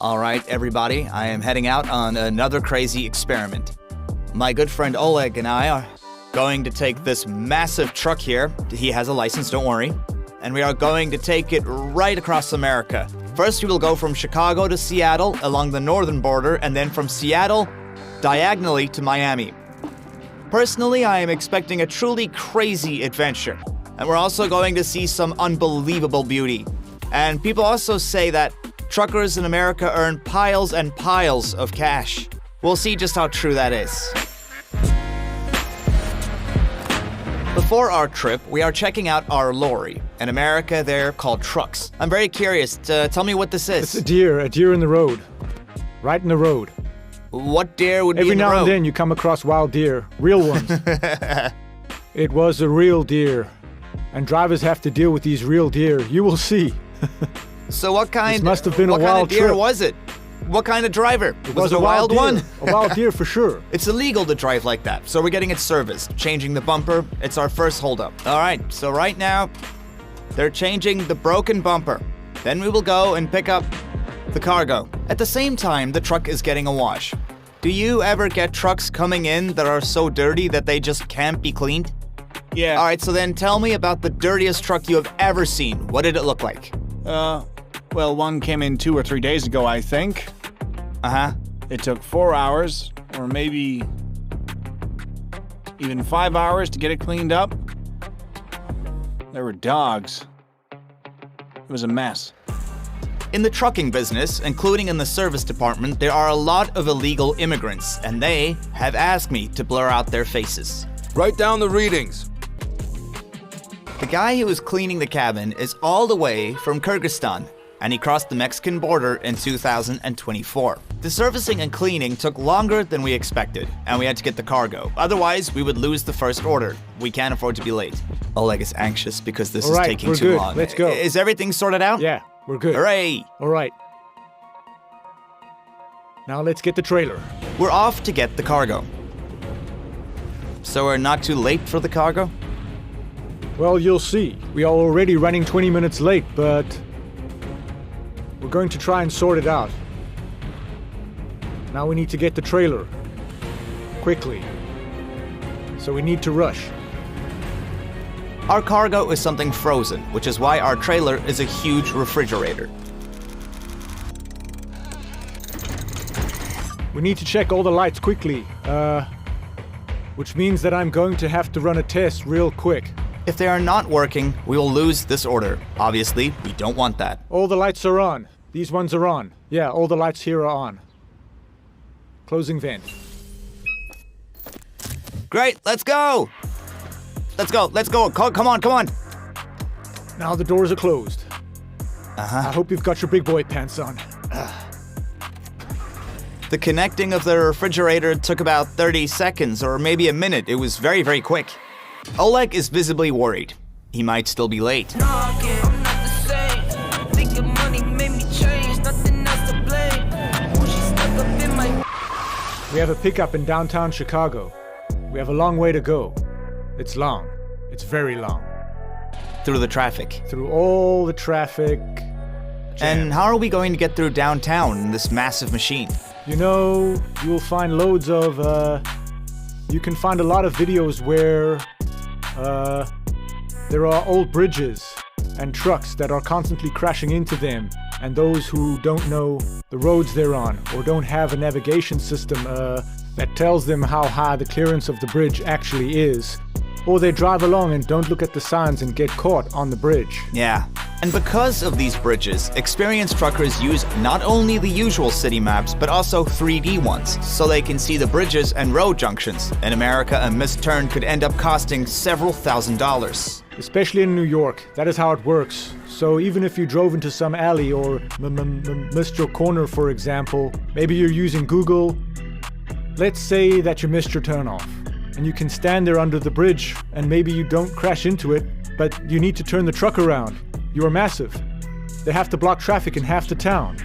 All right, everybody, I am heading out on another crazy experiment. My good friend Oleg and I are going to take this massive truck here. He has a license, don't worry. And we are going to take it right across America. First, we will go from Chicago to Seattle along the northern border, and then from Seattle diagonally to Miami. Personally, I am expecting a truly crazy adventure. And we're also going to see some unbelievable beauty. And people also say that truckers in America earn piles and piles of cash. We'll see just how true that is. Before our trip, we are checking out our lorry. In America, they're called trucks. I'm very curious. Tell me what this is. It's a deer in the road. Right in the road. What deer would be in the road? Every now and then you come across wild deer. Real ones. It was a real deer. And drivers have to deal with these real deer. You will see. So what kind? This must have been a wild wild deer trip. was it? What kind of driver? Was it a wild deer. one? A wild deer for sure. It's illegal to drive like that, so we're getting it serviced. Changing the bumper, it's our first holdup. All right, so right now, they're changing the broken bumper. Then we will go and pick up the cargo. At the same time, the truck is getting a wash. Do you ever get trucks coming in that are so dirty that they just can't be cleaned? Yeah. All right, so then tell me about the dirtiest truck you have ever seen. What did it look like? Well, one came in 2 or 3 days ago, I think. Uh-huh. It took 4 hours, or maybe even 5 hours to get it cleaned up. There were dogs. It was a mess. In the trucking business, including in the service department, there are a lot of illegal immigrants, and they have asked me to blur out their faces. Write down the readings. The guy who was cleaning the cabin is all the way from Kyrgyzstan, and he crossed the Mexican border in 2024. The servicing and cleaning took longer than we expected, and we had to get the cargo. Otherwise, we would lose the first order. We can't afford to be late. Oleg is anxious because this is taking too good. long. Let's go. Is everything sorted out? Yeah, we're good. Hooray! All right. Now let's get the trailer. We're off to get the cargo. So we're not too late for the cargo? Well, you'll see. We are already running 20 minutes late, but we're going to try and sort it out. Now we need to get the trailer. Quickly. So we need to rush. Our cargo is something frozen, which is why our trailer is a huge refrigerator. We need to check all the lights quickly. Which means that I'm going to have to run a test real quick. If they are not working, we will lose this order. Obviously, we don't want that. All the lights are on. These ones are on. Yeah, all the lights here are on. Closing vent. Great, let's go! Let's go. Come on. Now the doors are closed. Uh-huh. I hope you've got your big boy pants on. The connecting of the refrigerator took about 30 seconds or maybe a minute. It was very, very quick. Oleg is visibly worried. He might still be late. We have a pickup in downtown Chicago. We have a long way to go. It's long. It's very long. Through the traffic. Through all the traffic. And how are we going to get through downtown in this massive machine? You know, you will find loads of, you can find a lot of videos where, there are old bridges and trucks that are constantly crashing into them, and those who don't know the roads they're on, or don't have a navigation system, that tells them how high the clearance of the bridge actually is, or they drive along and don't look at the signs and get caught on the bridge. Yeah. And because of these bridges, experienced truckers use not only the usual city maps, but also 3D ones, so they can see the bridges and road junctions. In America, a missed turn could end up costing several $1,000s. Especially in New York, that is how it works. So even if you drove into some alley or missed your corner, for example, maybe you're using Google, let's say that you missed your turnoff, and you can stand there under the bridge, and maybe you don't crash into it, but you need to turn the truck around. You are massive. They have to block traffic in half the town.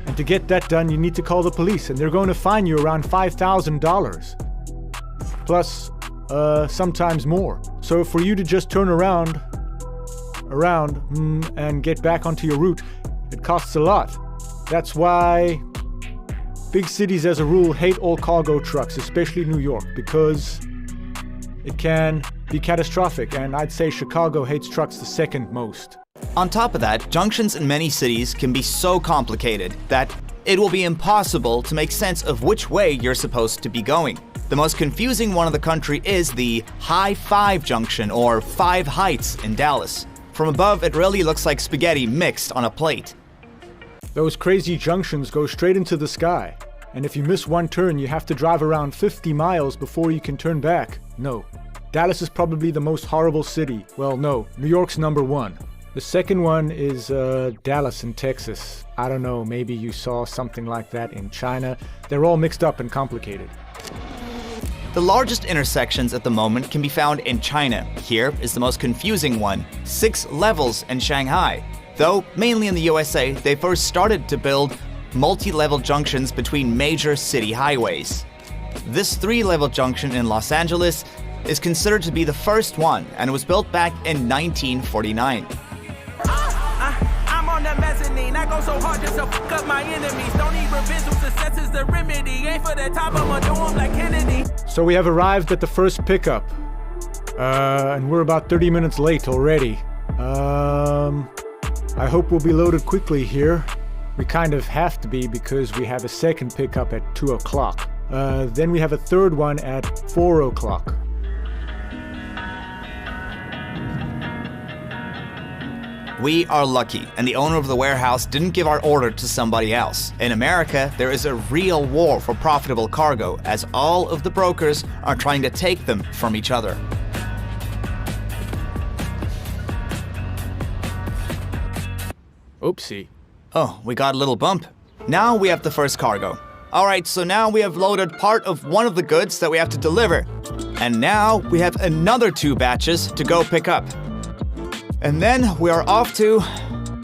And to get that done, you need to call the police, and they're going to fine you around $5,000. Plus, sometimes more. So for you to just turn around, and get back onto your route, it costs a lot. That's why big cities as a rule hate all cargo trucks, especially New York, because it can be catastrophic, and I'd say Chicago hates trucks the second most. On top of that, junctions in many cities can be so complicated that it will be impossible to make sense of which way you're supposed to be going. The most confusing one in the country is the High Five Junction, or Five Heights in Dallas. From above, it really looks like spaghetti mixed on a plate. Those crazy junctions go straight into the sky, and if you miss one turn, you have to drive around 50 miles before you can turn back. No. Dallas is probably the most horrible city. Well, no, New York's number one. The second one is Dallas in Texas. I don't know, maybe you saw something like that in China. They're all mixed up and complicated. The largest intersections at the moment can be found in China. Here is the most confusing one, 6 levels in Shanghai. Though, mainly in the USA, they first started to build multi-level junctions between major city highways. This 3-level junction in Los Angeles is considered to be the first one, and it was built back in 1949. I'm on the mezzanine. I go so hard just to fuck up my enemies. Don't need revenge, success is the remedy. Ain't for the top, I'ma do 'em like Kennedy. So we have arrived at the first pickup. And we're about 30 minutes late already. I hope we'll be loaded quickly here. We kind of have to be because we have a second pickup at 2 o'clock. Then we have a third one at 4 o'clock. We are lucky, and the owner of the warehouse didn't give our order to somebody else. In America, there is a real war for profitable cargo, as all of the brokers are trying to take them from each other. Oopsie. Oh, we got a little bump. Now we have the first cargo. Alright, so now we have loaded part of one of the goods that we have to deliver. And now we have another 2 batches to go pick up. And then we are off to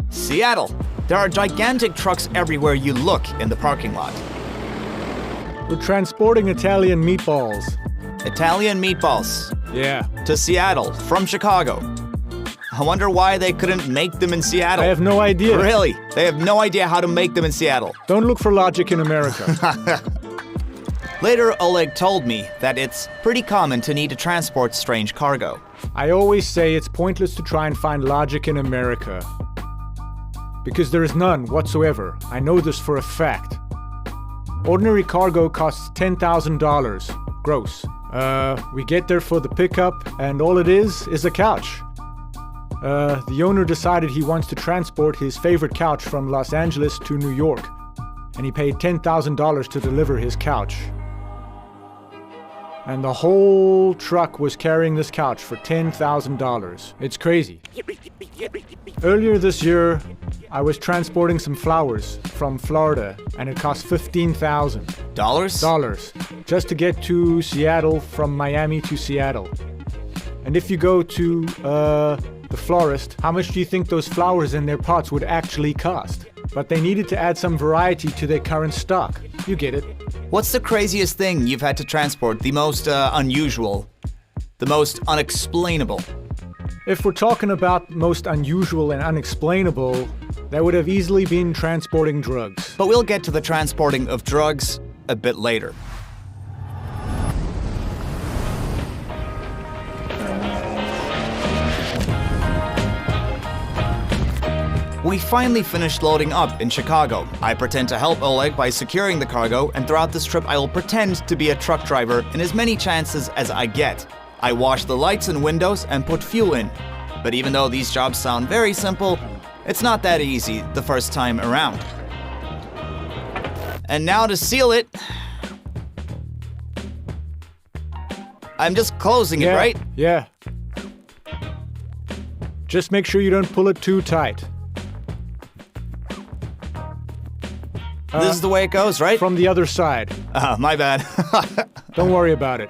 Seattle. There are gigantic trucks everywhere you look in the parking lot. We're transporting Italian meatballs. Italian meatballs Yeah. to Seattle from Chicago. I wonder why they couldn't make them in Seattle. I have no idea. Really? They have no idea how to make them in Seattle. Don't look for logic in America. Later, Oleg told me that it's pretty common to need to transport strange cargo. I always say it's pointless to try and find logic in America. Because there is none whatsoever. I know this for a fact. Ordinary cargo costs $10,000 gross. We get there for the pickup, and all it is a couch. The owner decided he wants to transport his favorite couch from Los Angeles to New York, and he paid $10,000 to deliver his couch. And the whole truck was carrying this couch for $10,000. It's crazy. Earlier this year, I was transporting some flowers from Florida, and it cost $15,000. Dollars? Just to get to Seattle from Miami to Seattle. And if you go to the florist, how much do you think those flowers in their pots would actually cost? But they needed to add some variety to their current stock. You get it. What's the craziest thing you've had to transport? The most unusual? The most unexplainable? If we're talking about most unusual and unexplainable, that would have easily been transporting drugs. But we'll get to the transporting of drugs a bit later. We finally finished loading up in Chicago. I pretend to help Oleg by securing the cargo, and throughout this trip I will pretend to be a truck driver in as many chances as I get. I wash the lights and windows and put fuel in. But even though these jobs sound very simple, it's not that easy the first time around. And now to seal it, I'm just closing it, right? Yeah. Just make sure you don't pull it too tight. This is the way it goes, right? From the other side. My bad. Don't worry about it.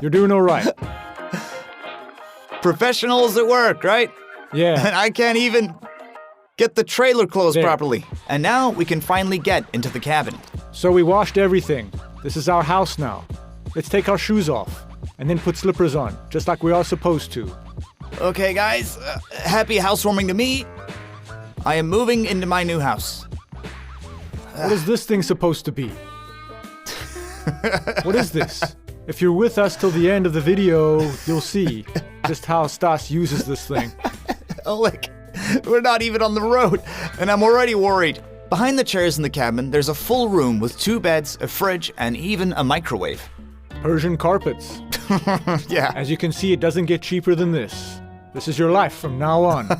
You're doing all right. Professionals at work, right? Yeah. And I can't even get the trailer closed There. properly. And now we can finally get into the cabin. So we washed everything. This is our house now. Let's take our shoes off and then put slippers on, just like we are supposed to. Okay, guys, happy housewarming to me. I am moving into my new house. What is this thing supposed to be? What is this? If you're with us till the end of the video, you'll see just how Stas uses this thing. Oleg, we're not even on the road, and I'm already worried. Behind the chairs in the cabin, there's a full room with 2 beds, a fridge, and even a microwave. Persian carpets. Yeah. As you can see, it doesn't get cheaper than this. This is your life from now on.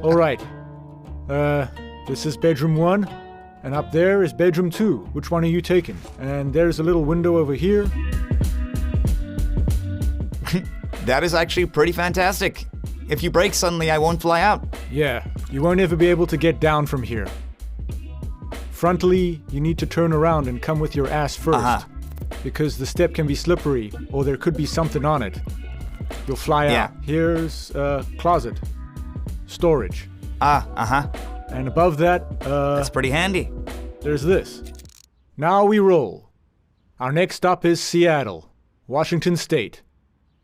All right. This is bedroom 1, and up there is bedroom 2. Which one are you taking? And there's a little window over here. That is actually pretty fantastic. If you break suddenly, I won't fly out. Yeah, you won't ever be able to get down from here. Frontally, you need to turn around and come with your ass first. Because the step can be slippery, or there could be something on it. You'll fly out. Here's a closet. Storage. And above that, That's pretty handy. there's this. Now we roll. Our next stop is Seattle, Washington State.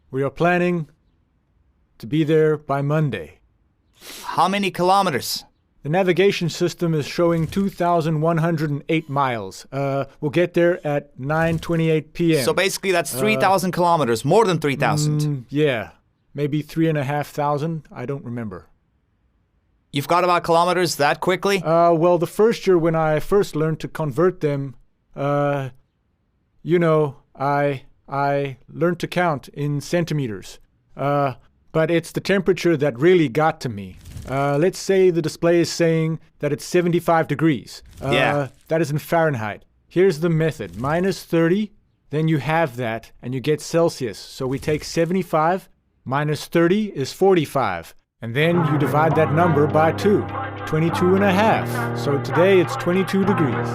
We are planning to be there by Monday. How many kilometers? The navigation system is showing 2,108 miles. We'll get there at 9:28 p.m. So basically that's 3,000 kilometers, more than 3,000. Yeah, maybe 3,500. I don't remember. You've got about kilometers that quickly? Well, the first year when I first learned to convert them, I learned to count in centimeters. But it's the temperature that really got to me. Let's say the display is saying that it's 75 degrees. That is in Fahrenheit. Here's the method. Minus 30, then you have that, and you get Celsius. So we take 75, minus 30 is 45. And then you divide that number by 2, 22 and a half. So today it's 22 degrees.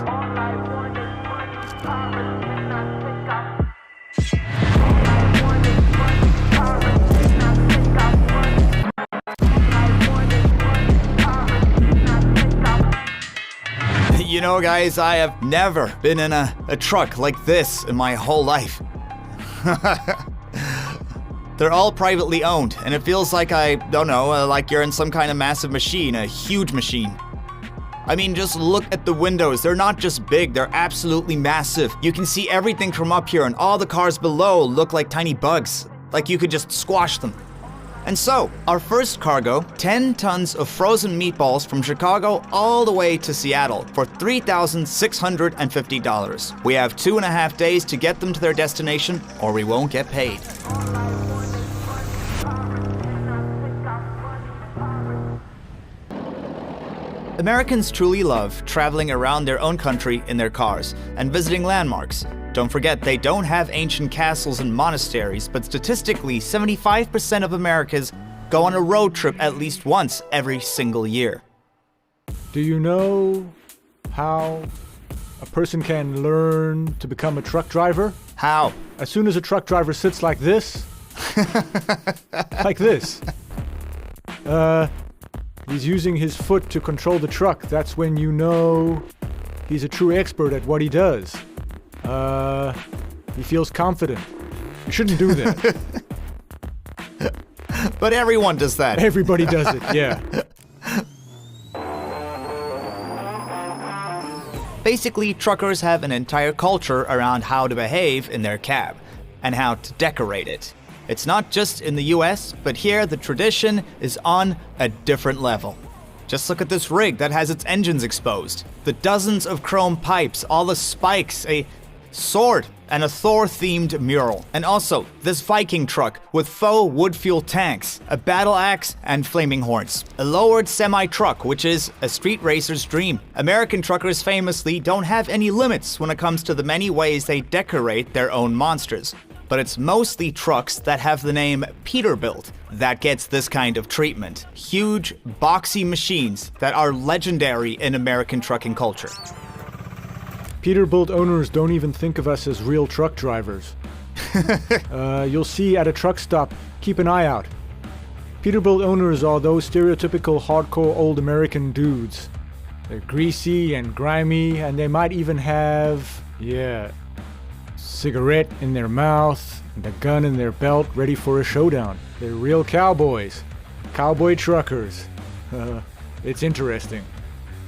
You know, guys, I have never been in a truck like this in my whole life. They're all privately owned, and it feels like like you're in some kind of massive machine, a huge machine. I mean, just look at the windows. They're not just big, they're absolutely massive. You can see everything from up here, and all the cars below look like tiny bugs, like you could just squash them. And so, our first cargo, 10 tons of frozen meatballs from Chicago all the way to Seattle for $3,650. We have 2.5 days to get them to their destination, or we won't get paid. Americans truly love traveling around their own country in their cars and visiting landmarks. Don't forget, they don't have ancient castles and monasteries, but statistically, 75% of Americans go on a road trip at least once every single year. Do you know how a person can learn to become a truck driver? How? As soon as a truck driver sits like this, like this, he's using his foot to control the truck. That's when you know he's a true expert at what he does. He feels confident. You shouldn't do that. But everyone does that. Everybody does it, yeah. Basically, truckers have an entire culture around how to behave in their cab and how to decorate it. It's not just in the US, but here the tradition is on a different level. Just look at this rig that has its engines exposed. The dozens of chrome pipes, all the spikes, a sword, and a Thor-themed mural. And also, this Viking truck with faux wood-fuel tanks, a battle axe, and flaming horns. A lowered semi-truck, which is a street racer's dream. American truckers famously don't have any limits when it comes to the many ways they decorate their own monsters. But it's mostly trucks that have the name Peterbilt that gets this kind of treatment. Huge, boxy machines that are legendary in American trucking culture. Peterbilt owners don't even think of us as real truck drivers. You'll see at a truck stop, keep an eye out. Peterbilt owners are those stereotypical hardcore old American dudes. They're greasy and grimy, and they might even have, cigarette in their mouth and a gun in their belt ready for a showdown. They're real cowboys. Cowboy truckers. It's interesting.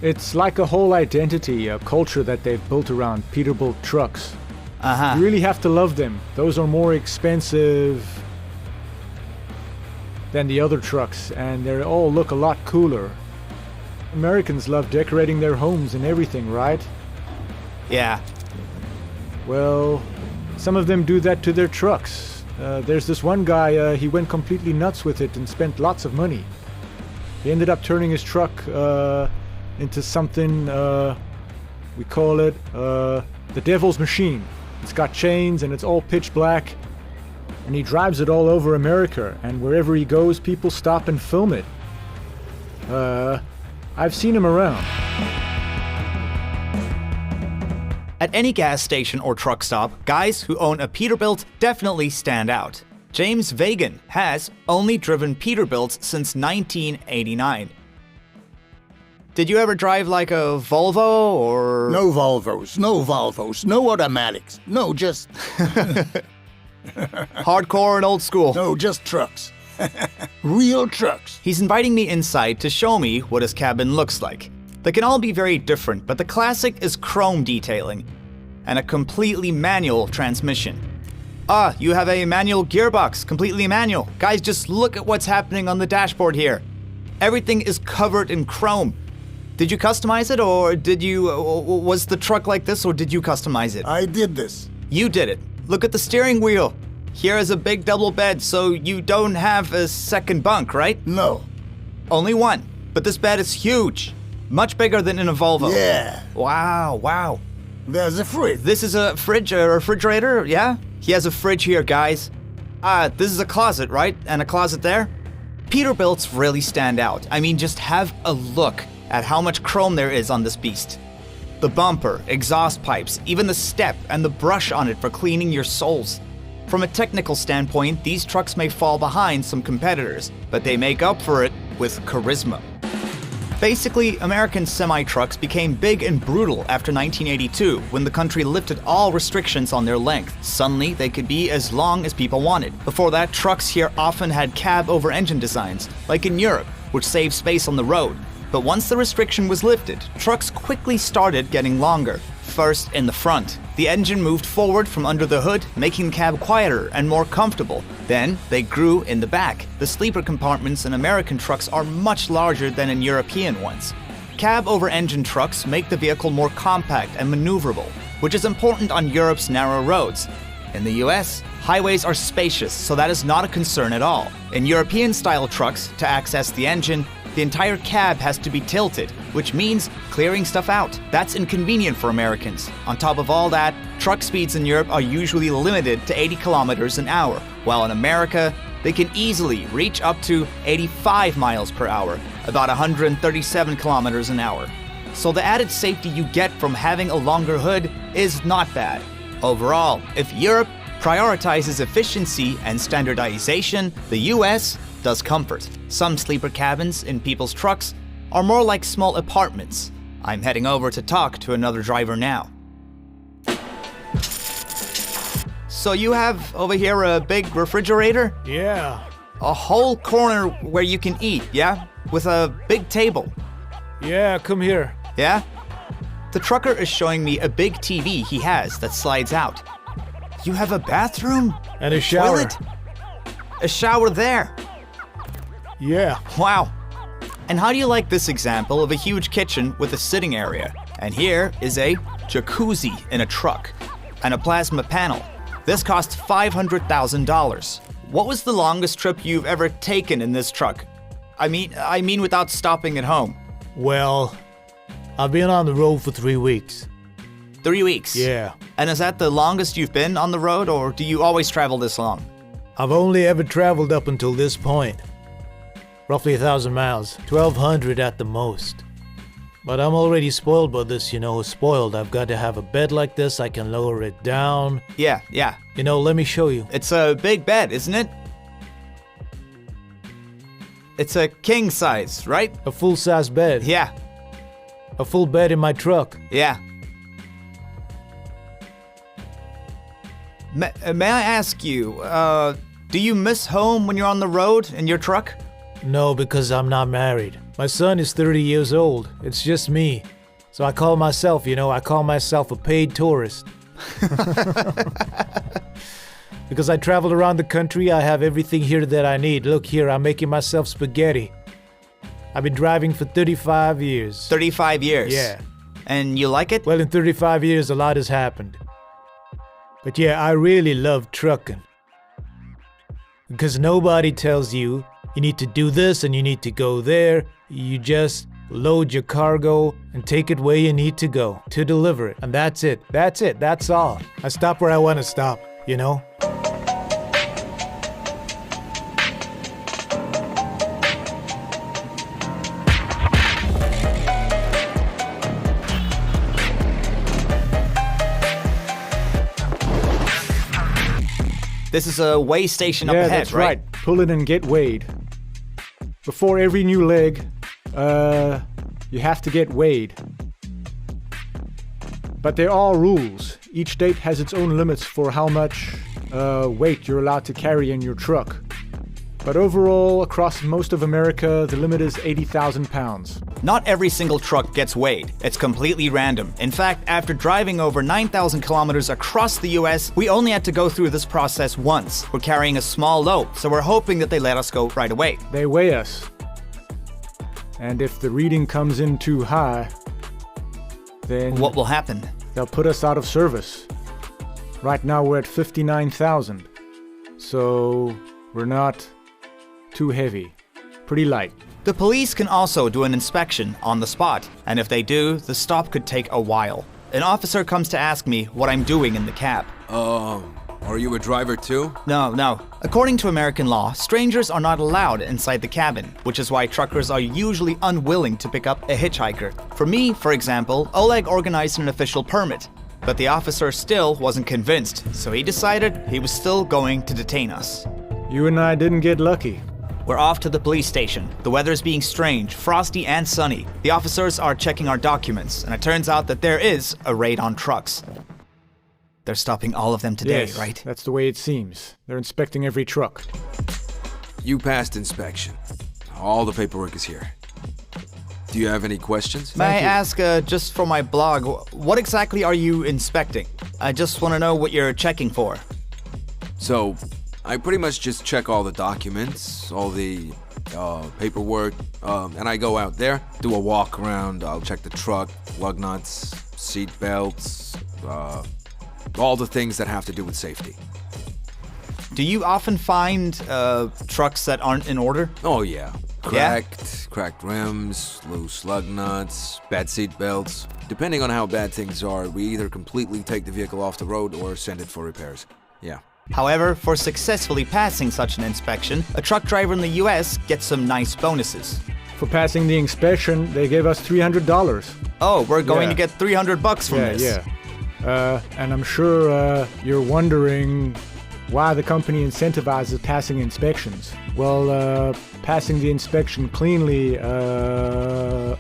It's like a whole identity, a culture that they've built around Peterbilt trucks. You really have to love them. Those are more expensive than the other trucks, and they all look a lot cooler. Americans love decorating their homes and everything, right? Yeah. Well, some of them do that to their trucks. There's this one guy, he went completely nuts with it and spent lots of money. He ended up turning his truck into something, we call it the Devil's Machine. It's got chains and it's all pitch black. And he drives it all over America, and wherever he goes, people stop and film it. I've seen him around. At any gas station or truck stop, guys who own a Peterbilt definitely stand out. James Vagan has only driven Peterbilts since 1989. Did you ever drive like a Volvo or... No Volvos, no automatics, no just... Hardcore and old school? No, just trucks. Real trucks. He's inviting me inside to show me what his cabin looks like. They can all be very different, but the classic is chrome detailing and a completely manual transmission. You have a manual gearbox, completely manual. Guys, just look at what's happening on the dashboard here. Everything is covered in chrome. Did you customize it, or was the truck like this, or did you customize it? I did this. You did it. Look at the steering wheel. Here is a big double bed, so you don't have a second bunk, right? No. Only one. But this bed is huge. Much bigger than in a Volvo. Yeah. Wow. There's a fridge. This is a fridge, a refrigerator, yeah? He has a fridge here, guys. This is a closet, right? And a closet there? Peterbilts really stand out. I mean, just have a look at how much chrome there is on this beast. The bumper, exhaust pipes, even the step and the brush on it for cleaning your soles. From a technical standpoint, these trucks may fall behind some competitors, but they make up for it with charisma. Basically, American semi-trucks became big and brutal after 1982, when the country lifted all restrictions on their length. Suddenly, they could be as long as people wanted. Before that, trucks here often had cab-over-engine designs, like in Europe, which saved space on the road. But once the restriction was lifted, trucks quickly started getting longer. First in the front. The engine moved forward from under the hood, making the cab quieter and more comfortable. Then they grew in the back. The sleeper compartments in American trucks are much larger than in European ones. Cab-over-engine trucks make the vehicle more compact and maneuverable, which is important on Europe's narrow roads. In the US, highways are spacious, so that is not a concern at all. In European-style trucks, to access the engine, the entire cab has to be tilted, which means clearing stuff out. That's inconvenient for Americans. On top of all that, truck speeds in Europe are usually limited to 80 kilometers an hour, while in America, they can easily reach up to 85 miles per hour, about 137 kilometers an hour. So the added safety you get from having a longer hood is not bad. Overall, if Europe prioritizes efficiency and standardization, the US does comfort. Some sleeper cabins in people's trucks are more like small apartments. I'm heading over to talk to another driver now. So you have over here a big refrigerator? Yeah. A whole corner where you can eat, yeah? With a big table. Yeah, come here. Yeah? The trucker is showing me a big TV he has that slides out. You have a bathroom? And a shower. Toilet? A shower there. Yeah. Wow. And how do you like this example of a huge kitchen with a sitting area? And here is a jacuzzi in a truck and a plasma panel. This cost $500,000. What was the longest trip you've ever taken in this truck? I mean without stopping at home. Well, I've been on the road for 3 weeks. 3 weeks? Yeah. And is that the longest you've been on the road, or do you always travel this long? I've only ever traveled up until this point. Roughly 1,000 miles, 1,200 at the most. But I'm already spoiled by this, spoiled. I've got to have a bed like this, I can lower it down. Yeah. Let me show you. It's a big bed, isn't it? It's a king size, right? A full-size bed. Yeah. A full bed in my truck. Yeah. May I ask you, do you miss home when you're on the road in your truck? No, because I'm not married. My son is 30 years old. It's just me. So I call myself a paid tourist. Because I travel around the country, I have everything here that I need. Look here, I'm making myself spaghetti. I've been driving for 35 years. 35 years? Yeah. And you like it? Well, in 35 years, a lot has happened. But yeah, I really love trucking. Because nobody tells you need to do this and you need to go there. You just load your cargo and take it where you need to go to deliver it. And that's it. That's all. I stop where I want to stop, you know? This is a weigh station up Yeah, ahead, that's right. Pull in and get weighed. Before every new leg, you have to get weighed. But there are rules. Each state has its own limits for how much weight you're allowed to carry in your truck. But overall, across most of America, the limit is 80,000 pounds. Not every single truck gets weighed. It's completely random. In fact, after driving over 9,000 kilometers across the US, we only had to go through this process once. We're carrying a small load, so we're hoping that they let us go right away. They weigh us. And if the reading comes in too high, then What will happen? they'll put us out of service. Right now we're at 59,000. So we're not too heavy. Pretty light. The police can also do an inspection on the spot, and if they do, the stop could take a while. An officer comes to ask me what I'm doing in the cab. Are you a driver too? No. According to American law, strangers are not allowed inside the cabin, which is why truckers are usually unwilling to pick up a hitchhiker. For me, for example, Oleg organized an official permit, but the officer still wasn't convinced, so he decided he was still going to detain us. You and I didn't get lucky. We're off to the police station. The weather's being strange, frosty and sunny. The officers are checking our documents, and it turns out that there is a raid on trucks. They're stopping all of them today, Yes, right? that's the way it seems. They're inspecting every truck. You passed inspection. All the paperwork is here. Do you have any questions? May I ask, just for my blog, what exactly are you inspecting? I just want to know what you're checking for. So, I pretty much just check all the documents, all the paperwork, and I go out there, do a walk around, I'll check the truck, lug nuts, seat belts, all the things that have to do with safety. Do you often find trucks that aren't in order? Oh yeah. Cracked rims, loose lug nuts, bad seat belts. Depending on how bad things are, we either completely take the vehicle off the road or send it for repairs. Yeah. However, for successfully passing such an inspection, a truck driver in the US gets some nice bonuses. For passing the inspection, they gave us $300. Oh, we're going Yeah. to get $300 from this. Yeah. And I'm sure you're wondering why the company incentivizes passing inspections. Well, passing the inspection cleanly, It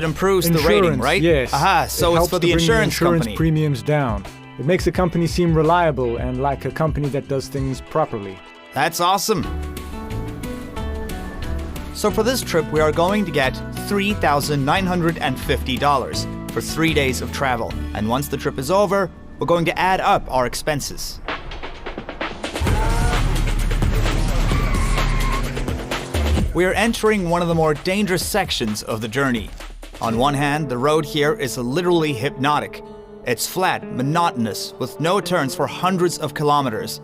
improves the insurance, rating, right? Yes. Aha, so It it's helps for to the bring insurance insurance company. premiums down. It makes the company seem reliable and like a company that does things properly. That's awesome. So for this trip, we are going to get $3,950 for 3 days of travel. And once the trip is over, we're going to add up our expenses. We are entering one of the more dangerous sections of the journey. On one hand, the road here is literally hypnotic. It's flat, monotonous, with no turns for hundreds of kilometers.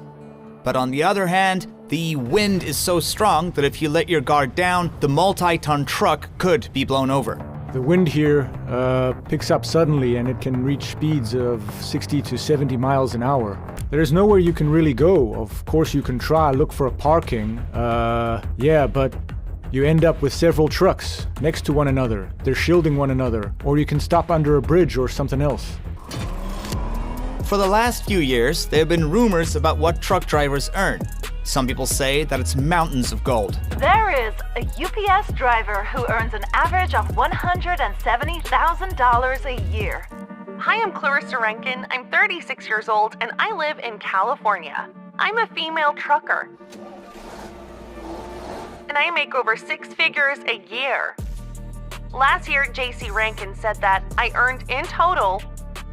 But on the other hand, the wind is so strong that if you let your guard down, the multi-ton truck could be blown over. The wind here picks up suddenly and it can reach speeds of 60 to 70 miles an hour. There is nowhere you can really go. Of course you can try look for a parking, but you end up with several trucks next to one another. They're shielding one another, or you can stop under a bridge or something else. For the last few years, there have been rumors about what truck drivers earn. Some people say that it's mountains of gold. There is a UPS driver who earns an average of $170,000 a year. Hi, I'm Clarissa Rankin. I'm 36 years old and I live in California. I'm a female trucker. and I make over 6 figures a year. Last year, JC Rankin said that I earned in total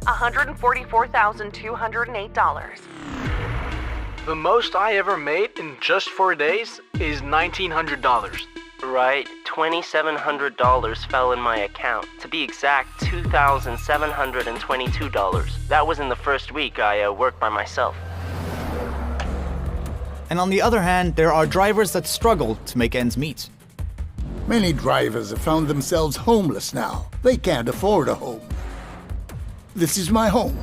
$144,208. The most I ever made in just 4 days is $1,900. Right, $2,700 fell in my account. To be exact, $2,722. That was in the first week I worked by myself. And on the other hand, there are drivers that struggle to make ends meet. Many drivers have found themselves homeless now. They can't afford a home. This is my home.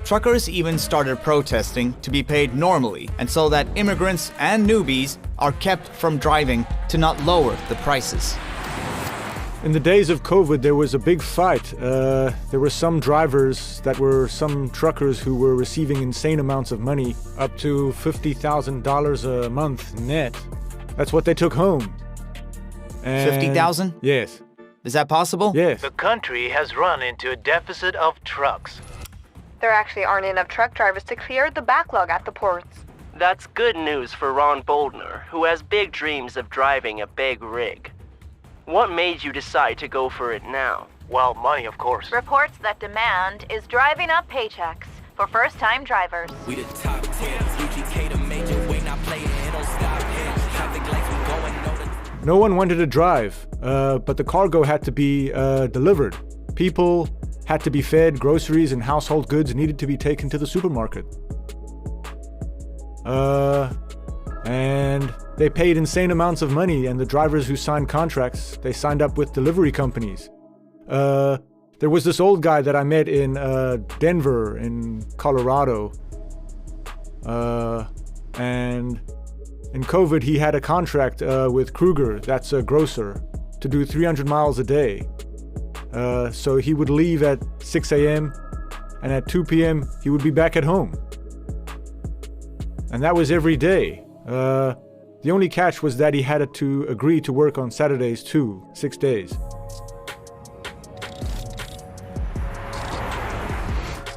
Truckers even started protesting to be paid normally, and so that immigrants and newbies are kept from driving to not lower the prices. In the days of COVID, there was a big fight. There were some some truckers who were receiving insane amounts of money, up to $50,000 a month net. That's what they took home. And 50,000? Yes. Is that possible? Yes. The country has run into a deficit of trucks. There actually aren't enough truck drivers to clear the backlog at the ports. That's good news for Ron Boldner, who has big dreams of driving a big rig. What made you decide to go for it now? Well, money, of course. Reports that demand is driving up paychecks for first-time drivers. We the top 10, UGK the major way, not playing, it don't stop. Traffic lights, we going, No one wanted to drive, but the cargo had to be delivered. People had to be fed, groceries and household goods needed to be taken to the supermarket. And they paid insane amounts of money, and the drivers who signed contracts, they signed up with delivery companies. There was this old guy that I met in Denver, in Colorado. And in COVID, he had a contract with Kruger, that's a grocer, to do 300 miles a day. So he would leave at 6 a.m. and at 2 p.m. he would be back at home. And that was every day. The only catch was that he had to agree to work on Saturdays too, 6 days.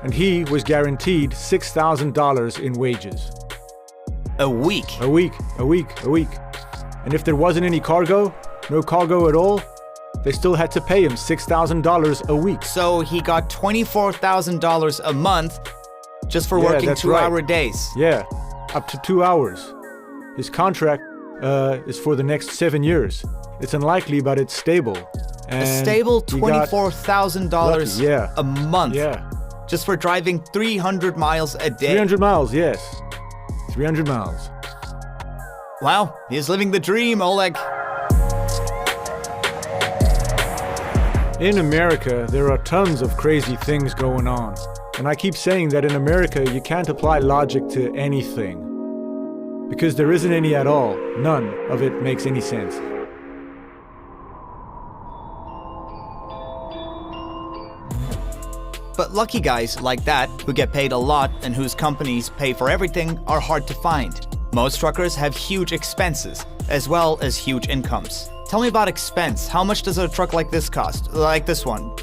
And he was guaranteed $6,000 in wages. A week? A week. And if there wasn't any cargo, no cargo at all, they still had to pay him $6,000 a week. So he got $24,000 a month just for working 2-hour days. Yeah, up to 2 hours. His contract is for the next 7 years. It's unlikely, but it's stable. And a stable $24,000 a month. Yeah. Just for driving 300 miles a day. 300 miles, yes. 300 miles. Wow, he's living the dream, Oleg. In America, there are tons of crazy things going on. And I keep saying that in America, you can't apply logic to anything. Because there isn't any at all. None of it makes any sense. But lucky guys like that, who get paid a lot and whose companies pay for everything, are hard to find. Most truckers have huge expenses, as well as huge incomes. Tell me about expense. How much does a truck like this cost? Like this one?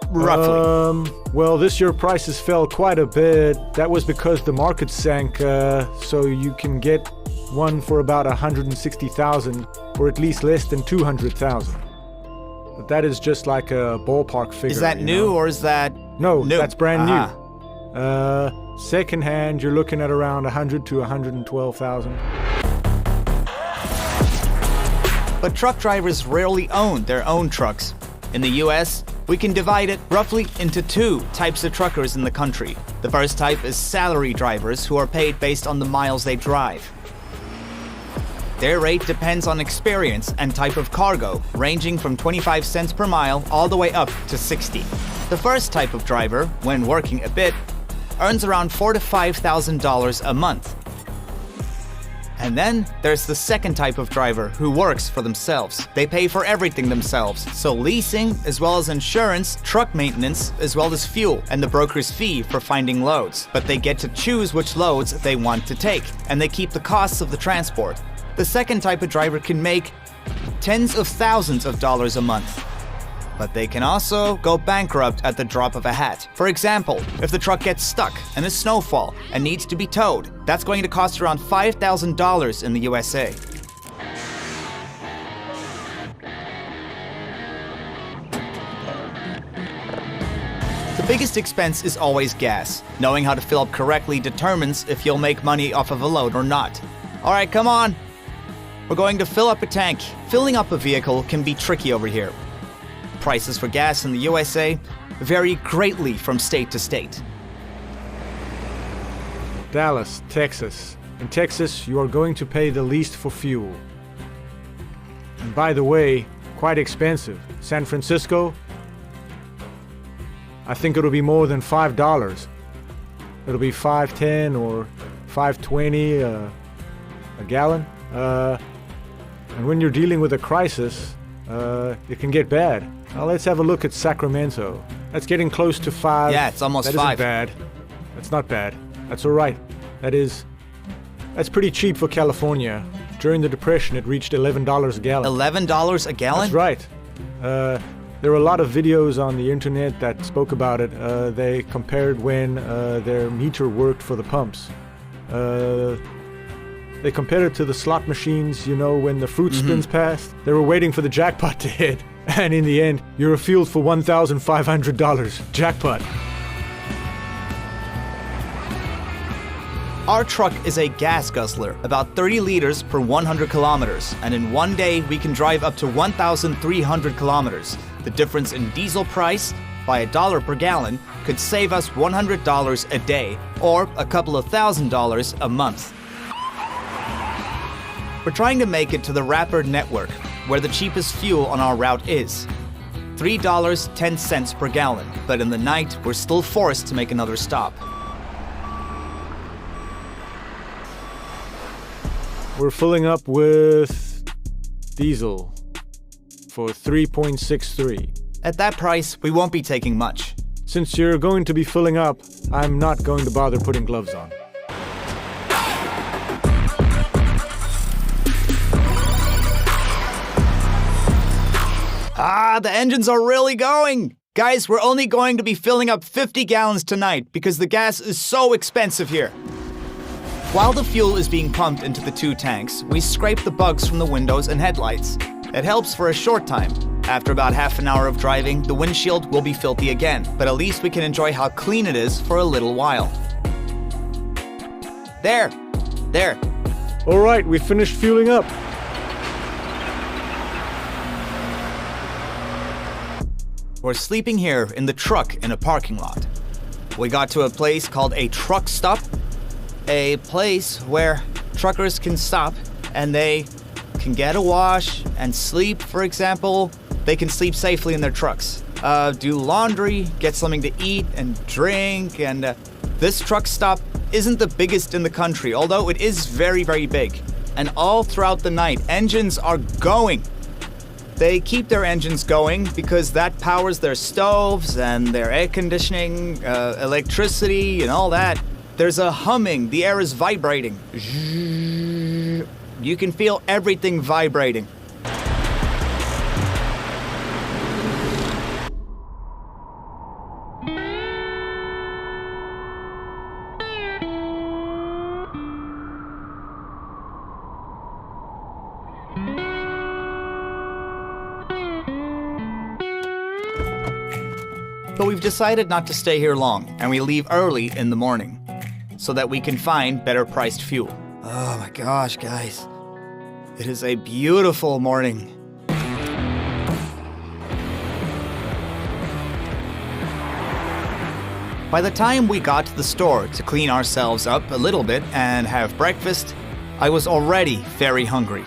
Roughly. Well, this year prices fell quite a bit. That was because the market sank, so you can get one for about $160,000, or at least less than $200,000. But that is just like a ballpark figure. Is that new or is that No, new? That's brand new. Second hand, you're looking at around $100,000 to $112,000. But truck drivers rarely own their own trucks. In the US, we can divide it roughly into 2 types of truckers in the country. The first type is salary drivers who are paid based on the miles they drive. Their rate depends on experience and type of cargo, ranging from 25 cents per mile all the way up to 60. The first type of driver, when working a bit, earns around $4,000 to $5,000 a month. And then there's the second type of driver who works for themselves. They pay for everything themselves, so leasing, as well as insurance, truck maintenance, as well as fuel, and the broker's fee for finding loads. But they get to choose which loads they want to take, and they keep the costs of the transport. The second type of driver can make tens of thousands of dollars a month. but they can also go bankrupt at the drop of a hat. For example, if the truck gets stuck in a snowfall and needs to be towed, that's going to cost around $5,000 in the USA. The biggest expense is always gas. Knowing how to fill up correctly determines if you'll make money off of a load or not. All right, come on. We're going to fill up a tank. Filling up a vehicle can be tricky over here. Prices for gas in the USA vary greatly from state to state. Dallas, Texas. In Texas, you are going to pay the least for fuel. And by the way, quite expensive. San Francisco, I think it'll be more than $5. It'll be $5.10 or $5.20 a gallon. And when you're dealing with a crisis, it can get bad. Now let's have a look at Sacramento. That's getting close to 5. Yeah, it's almost 5. That isn't bad. That's not bad. That's all right. That's pretty cheap for California. During the Depression, it reached $11 a gallon. $11 a gallon? That's right. There were a lot of videos on the internet that spoke about it. They compared when their meter worked for the pumps. They compared it to the slot machines, you know, when the fruit spins past. They were waiting for the jackpot to hit. And in the end, you're refueled for $1,500. Jackpot. Our truck is a gas guzzler, about 30 liters per 100 kilometers. And in one day, we can drive up to 1,300 kilometers. The difference in diesel price by $1 per gallon could save us $100 a day, or a couple of $1,000s a month. We're trying to make it to the Rapid network, where the cheapest fuel on our route is. $3.10 per gallon, but in the night, we're still forced to make another stop. We're filling up with diesel for 3.63. At that price, we won't be taking much. Since you're going to be filling up, I'm not going to bother putting gloves on. Ah, the engines are really going! Guys, we're only going to be filling up 50 gallons tonight because the gas is so expensive here. While the fuel is being pumped into the 2 tanks, we scrape the bugs from the windows and headlights. It helps for a short time. After about half an hour of driving, the windshield will be filthy again, but at least we can enjoy how clean it is for a little while. There! All right, we finished fueling up. We're sleeping here in the truck in a parking lot. We got to a place called a truck stop, a place where truckers can stop and they can get a wash and sleep, for example. They can sleep safely in their trucks, do laundry, get something to eat and drink, and this truck stop isn't the biggest in the country, although it is very, very big. And all throughout the night, engines are going. They keep their engines going because that powers their stoves and their air conditioning, electricity and all that. There's a humming, the air is vibrating. You can feel everything vibrating. But we've decided not to stay here long, and we leave early in the morning, so that we can find better priced fuel. Oh my gosh, guys. It is a beautiful morning. By the time we got to the store to clean ourselves up a little bit and have breakfast, I was already very hungry.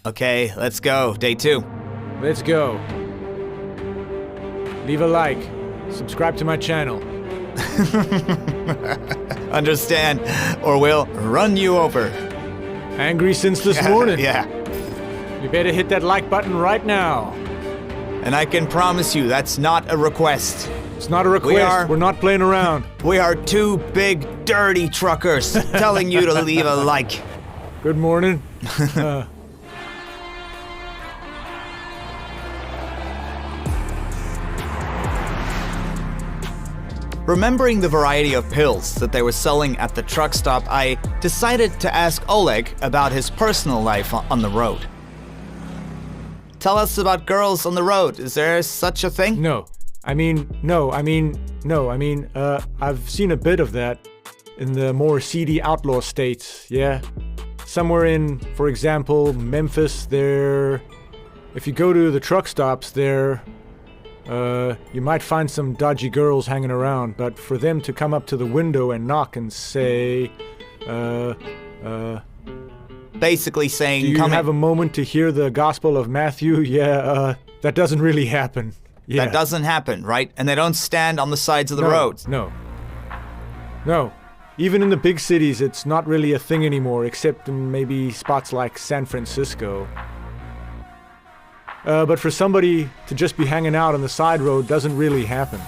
Okay, let's go. Day 2. Let's go. Leave a like. Subscribe to my channel. Understand, or we'll run you over. Angry since this morning. Yeah. You better hit that like button right now. And I can promise you, that's not a request. It's not a request. We're not playing around. We are 2 big, dirty truckers telling you to leave a like. Good morning. Remembering the variety of pills that they were selling at the truck stop, I decided to ask Oleg about his personal life on the road. Tell us about girls on the road. Is there such a thing? No. I've seen a bit of that in the more seedy outlaw states, yeah. Somewhere in, for example, Memphis, if you go to the truck stops there, you might find some dodgy girls hanging around, but for them to come up to the window and knock and say, basically saying, do you have a moment to hear the Gospel of Matthew? Yeah, that doesn't really happen. Yeah. That doesn't happen, right? And they don't stand on the sides of the roads. No. Even in the big cities, it's not really a thing anymore, except in maybe spots like San Francisco. But for somebody to just be hanging out on the side road doesn't really happen.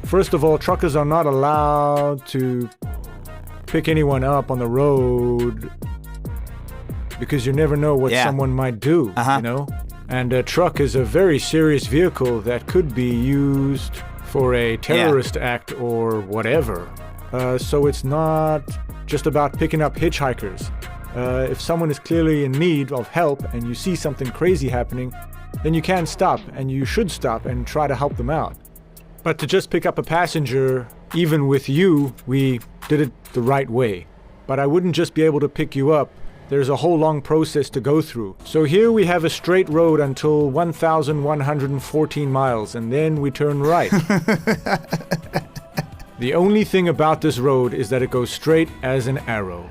First of all, truckers are not allowed to pick anyone up on the road because you never know what someone might do, you know? And a truck is a very serious vehicle that could be used for a terrorist act or whatever. So it's not just about picking up hitchhikers. If someone is clearly in need of help and you see something crazy happening, then you can stop, and you should stop and try to help them out. But to just pick up a passenger, even with you, we did it the right way. But I wouldn't just be able to pick you up. There's a whole long process to go through. So here we have a straight road until 1,114 miles, and then we turn right. The only thing about this road is that it goes straight as an arrow.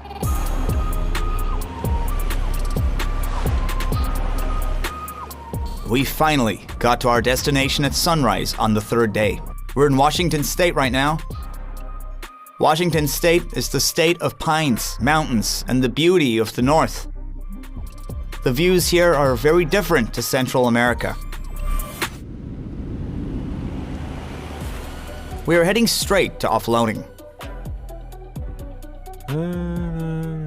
We finally got to our destination at sunrise on the third day. We're in Washington State right now. Washington State is the state of pines, mountains, and the beauty of the north. The views here are very different to Central America. We are heading straight to offloading.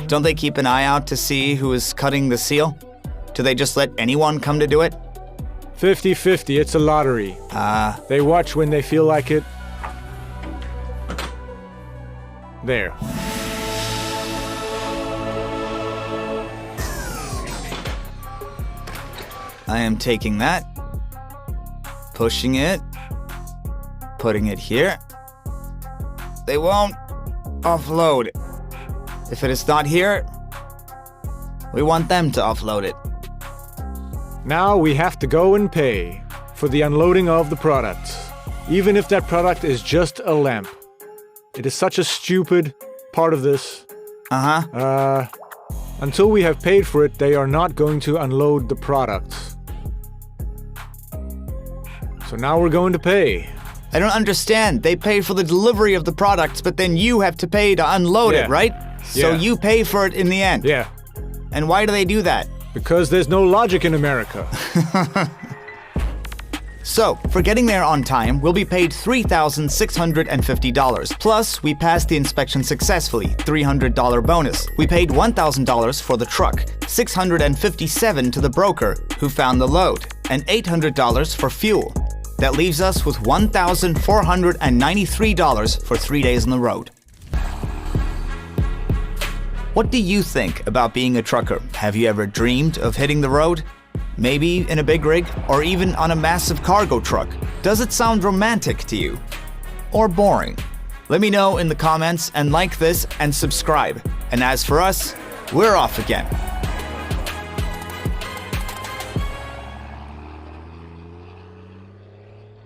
Don't they keep an eye out to see who is cutting the seal? Do they just let anyone come to do it? 50-50, it's a lottery. They watch when they feel like it. There. I am taking that, pushing it, putting it here. They won't offload. If it is not here, we want them to offload it. Now we have to go and pay for the unloading of the products, even if that product is just a lamp. It is such a stupid part of this. Until we have paid for it, they are not going to unload the products. So now we're going to pay. I don't understand. They pay for the delivery of the products, but then you have to pay to unload it, right? So you pay for it in the end. Yeah. And why do they do that? Because there's no logic in America. So, for getting there on time, we'll be paid $3,650. Plus, we passed the inspection successfully, $300 bonus. We paid $1,000 for the truck, $657 to the broker who found the load, and $800 for fuel. That leaves us with $1,493 for 3 days on the road. What do you think about being a trucker? Have you ever dreamed of hitting the road? Maybe in a big rig, or even on a massive cargo truck. Does it sound romantic to you? Or boring? Let me know in the comments, and like this and subscribe. And as for us, we're off again.